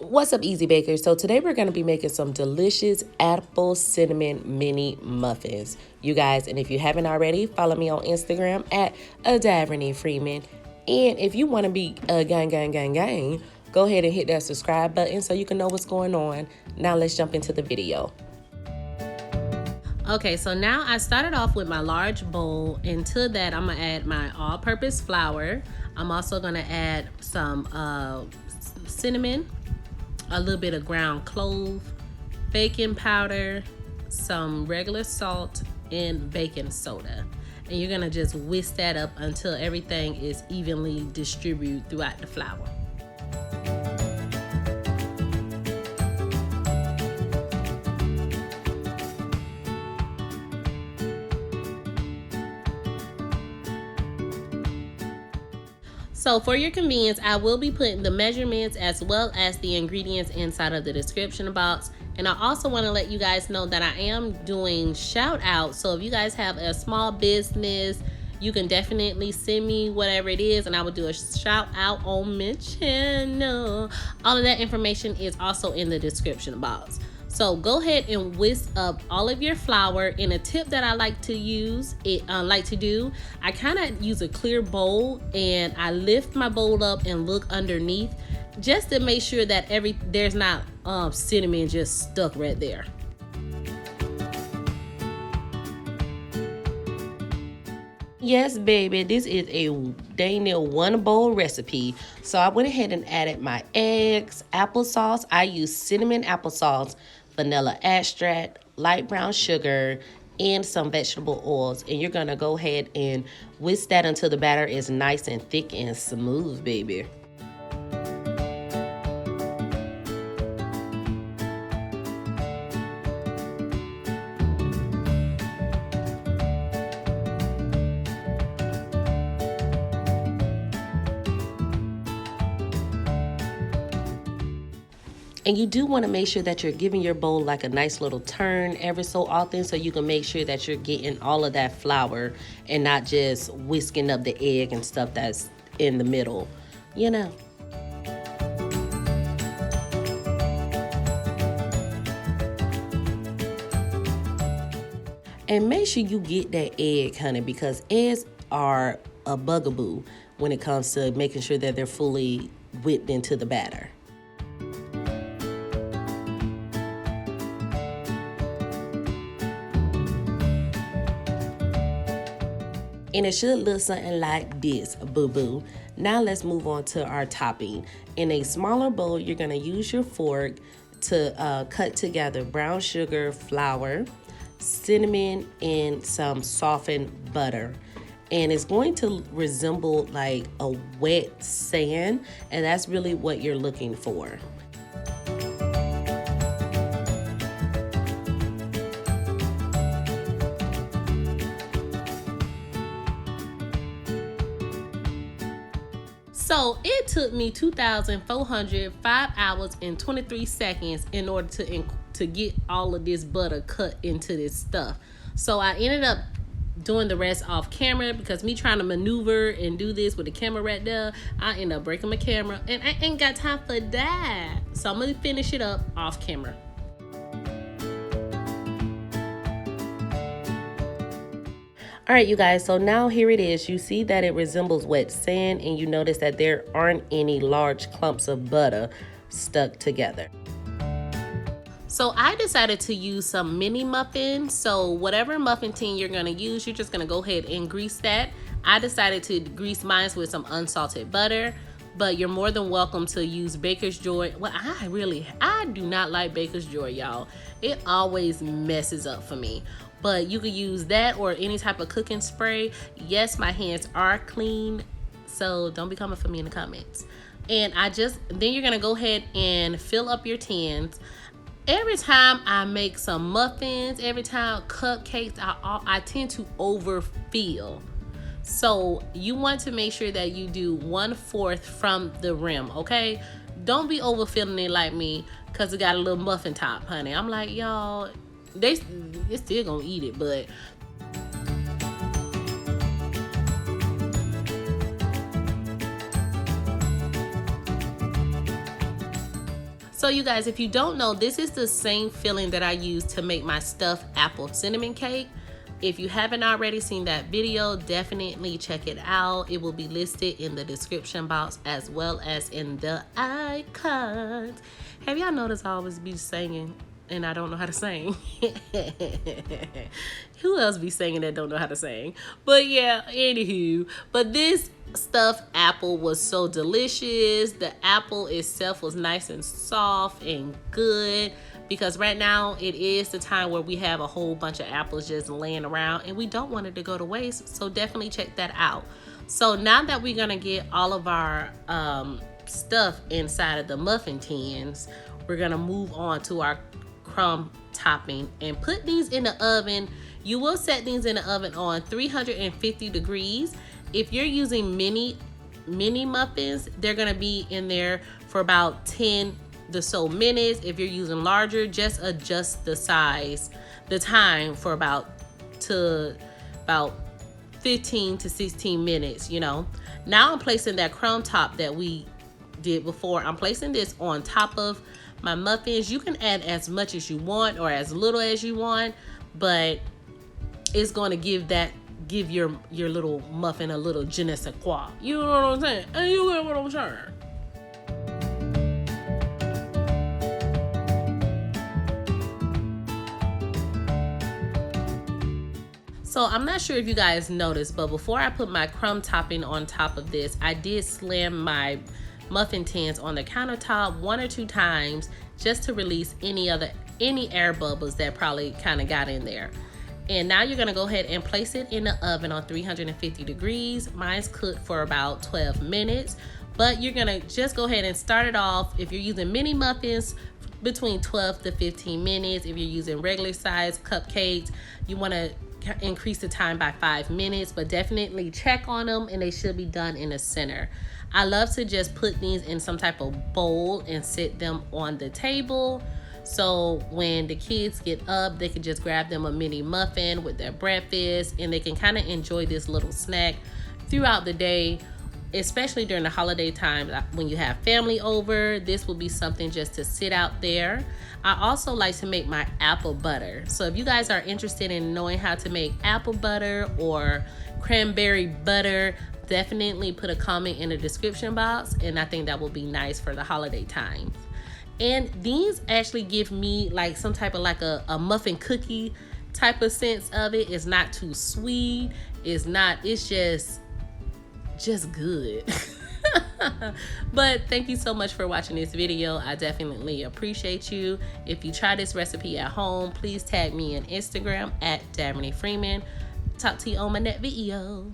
What's up, Easy Bakers? So today we're going to be making some delicious apple cinnamon mini muffins, you guys. And if you haven't already, follow me on Instagram at @Freeman. And if you want to be a gang, go ahead and hit that subscribe button so you can know what's going on. Now let's jump into the video. Okay, so now I started off with my large bowl, and to that I'm gonna add my all-purpose flour. I'm also gonna add some cinnamon, a little bit of ground clove, baking powder, some regular salt, and baking soda. And you're gonna just whisk that up until everything is evenly distributed throughout the flour. So for your convenience, I will be putting the measurements as well as the ingredients inside of the description box. And I also want to let you guys know that I am doing shout outs. So if you guys have a small business, you can definitely send me whatever it is and I will do a shout out on my channel. All of that information is also in the description box. So go ahead and whisk up all of your flour. And a tip that I like to do, I kind of use a clear bowl and I lift my bowl up and look underneath just to make sure that there's not cinnamon just stuck right there. Yes, baby, this is a dang near one bowl recipe. So I went ahead and added my eggs, applesauce. I use cinnamon applesauce, vanilla extract, light brown sugar, and some vegetable oils. And you're gonna go ahead and whisk that until the batter is nice and thick and smooth, baby. And you do want to make sure that you're giving your bowl like a nice little turn every so often so you can make sure that you're getting all of that flour and not just whisking up the egg and stuff that's in the middle, you know. And make sure you get that egg, honey, because eggs are a bugaboo when it comes to making sure that they're fully whipped into the batter. And it should look something like this, boo-boo. Now let's move on to our topping. In a smaller bowl, you're gonna use your fork to cut together brown sugar, flour, cinnamon, and some softened butter. And it's going to resemble like a wet sand, and that's really what you're looking for. So it took me 2,405 hours and 23 seconds in order to get all of this butter cut into this stuff. So I ended up doing the rest off camera because me trying to maneuver and do this with the camera right there, I ended up breaking my camera and I ain't got time for that. So I'm gonna finish it up off camera. All right, you guys, so now here it is. You see that it resembles wet sand, and you notice that there aren't any large clumps of butter stuck together. So I decided to use some mini muffins. So whatever muffin tin you're gonna use, you're just gonna go ahead and grease that. I decided to grease mine with some unsalted butter, but you're more than welcome to use Baker's Joy. Well, I do not like Baker's Joy, y'all. It always messes up for me. But you could use that or any type of cooking spray. Yes, my hands are clean, so don't be coming for me in the comments. And then you're gonna go ahead and fill up your tins. Every time I make some muffins, every time cupcakes, I tend to overfill. So you want to make sure that you do 1/4 from the rim, okay? Don't be overfilling it like me because it got a little muffin top, honey. I'm like, y'all, they still gonna eat it, but So you guys, if you don't know, this is the same filling that I use to make my stuffed apple cinnamon cake. If you haven't already seen that video, definitely check it out. It will be listed in the description box as well as in the icons. Have y'all noticed I always be singing and I don't know how to sing? Who else be singing that don't know how to sing? But yeah, anywho. But this stuffed apple was so delicious. The apple itself was nice and soft and good, because right now it is the time where we have a whole bunch of apples just laying around and we don't want it to go to waste. So definitely check that out. So now that we're gonna get all of our stuff inside of the muffin tins, we're gonna move on to our crumb topping and put these in the oven. You will set these in the oven on 350 degrees. If you're using mini muffins, they're gonna be in there for about 10 to so minutes. If you're using larger, just adjust the time for about 15 to 16 minutes, you know. Now I'm placing that crumb top that we did before. I'm placing this on top of my muffins. You can add as much as you want or as little as you want, but it's going to give your little muffin a little je ne sais quoi. You know what I'm saying? And you get what I'm saying. So I'm not sure if you guys noticed, but before I put my crumb topping on top of this, I did slam my muffin tins on the countertop 1 or 2 times just to release any air bubbles that probably kind of got in there. And now you're gonna go ahead and place it in the oven on 350 degrees. Mine's cooked for about 12 minutes, but you're gonna just go ahead and start it off. If you're using mini muffins, between 12 to 15 minutes. If you're using regular size cupcakes, you wanna increase the time by 5 minutes, but definitely check on them and they should be done in the center. I love to just put these in some type of bowl and sit them on the table, so when the kids get up, they can just grab them a mini muffin with their breakfast and they can kind of enjoy this little snack throughout the day, especially during the holiday time when you have family over. This will be something just to sit out there. I also like to make my apple butter. So if you guys are interested in knowing how to make apple butter or cranberry butter, definitely put a comment in the description box, and I think that will be nice for the holiday time. And these actually give me like some type of like a muffin cookie type of sense of it. It's not too sweet. It's just good. But thank you so much for watching this video. I definitely appreciate you. If you try this recipe at home, please tag me on Instagram at Daverney Freeman. Talk to you on my next video.